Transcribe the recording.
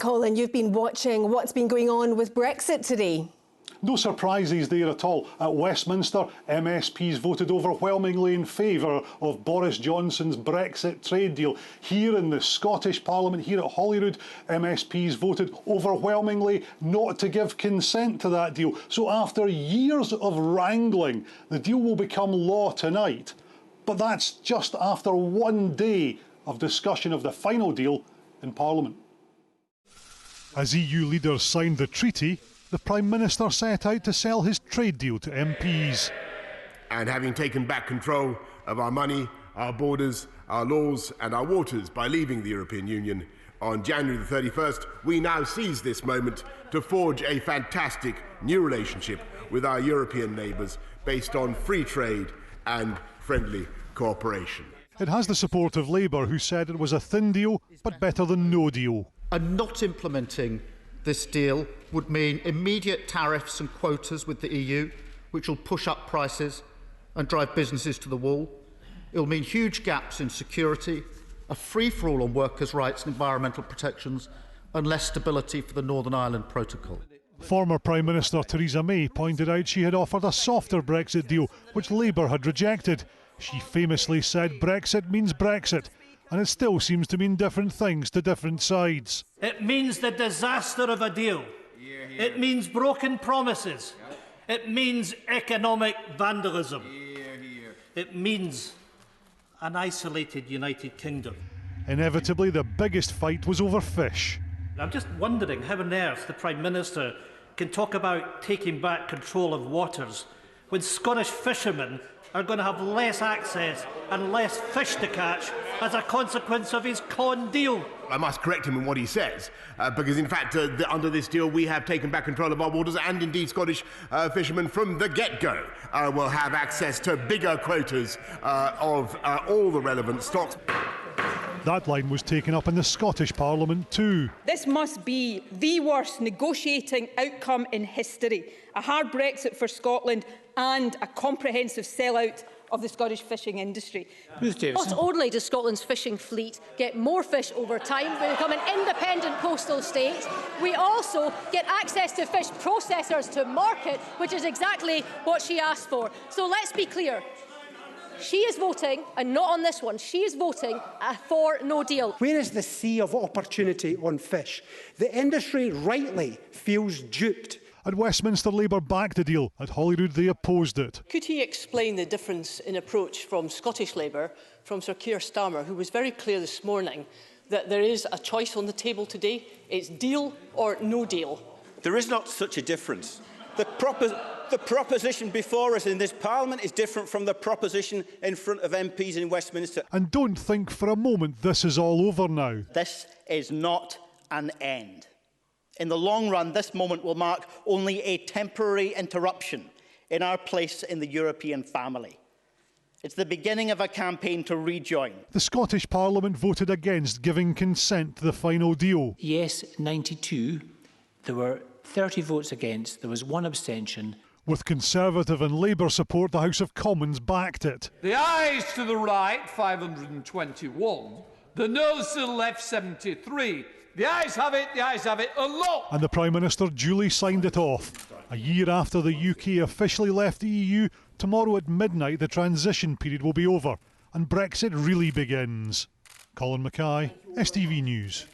Colin, you've been watching what's been going on with Brexit today. No surprises there at all. At Westminster, MSPs voted overwhelmingly in favour of Boris Johnson's Brexit trade deal. Here in the Scottish Parliament, here at Holyrood, MSPs voted overwhelmingly not to give consent to that deal. So after years of wrangling, the deal will become law tonight. But that's just after one day of discussion of the final deal in Parliament. As EU leaders signed the treaty, the Prime Minister set out to sell his trade deal to MPs. And having taken back control of our money, our borders, our laws and our waters by leaving the European Union on January the 31st, we now seize this moment to forge a fantastic new relationship with our European neighbours based on free trade and friendly cooperation. It has the support of Labour, who said it was a thin deal, but better than no deal. And not implementing this deal would mean immediate tariffs and quotas with the EU, which will push up prices and drive businesses to the wall. It will mean huge gaps in security, a free-for-all on workers' rights and environmental protections, and less stability for the Northern Ireland Protocol. Former Prime Minister Theresa May pointed out she had offered a softer Brexit deal, which Labour had rejected. She famously said Brexit means Brexit, and it still seems to mean different things to different sides. It means the disaster of a deal. It means broken promises. It means economic vandalism. It means an isolated United Kingdom. Inevitably, the biggest fight was over fish. I'm just wondering how on earth the Prime Minister can talk about taking back control of waters when Scottish fishermen are going to have less access and less fish to catch as a consequence of his con deal. I must correct him in what he says, because in fact under this deal we have taken back control of our waters, and indeed Scottish fishermen from the get-go will have access to bigger quotas of all the relevant stocks. That line was taken up in the Scottish Parliament too. This must be the worst negotiating outcome in history. A hard Brexit for Scotland and a comprehensive sellout of the Scottish fishing industry. Not only does Scotland's fishing fleet get more fish over time, we become an independent coastal state, we also get access to fish processors to market, which is exactly what she asked for. So let's be clear. She is voting, and not on this one, she is voting for no deal. Where is the sea of opportunity on fish? The industry rightly feels duped. At Westminster, Labour backed the deal. At Holyrood, they opposed it. Could he explain the difference in approach from Scottish Labour, from Sir KEIR STARMER, who was very clear this morning that there is a choice on the table today? It's deal or no deal. There is not such a difference. The proposition before us in this Parliament is different from the proposition in front of MPs in Westminster. And don't think for a moment this is all over now. This is not an end. In the long run, this moment will mark only a temporary interruption in our place in the European family. It's the beginning of a campaign to rejoin. The Scottish Parliament voted against giving consent to the final deal. Yes, 92. There were 30 votes against. There was one abstention. With Conservative and Labour support, the House of Commons backed it. The ayes to the right, 521. The noes to the left, 73. The ayes have it, a lot. And the Prime Minister duly signed it off. A year after the UK officially left the EU, tomorrow at midnight the transition period will be over and Brexit really begins. Colin Mackay, STV News.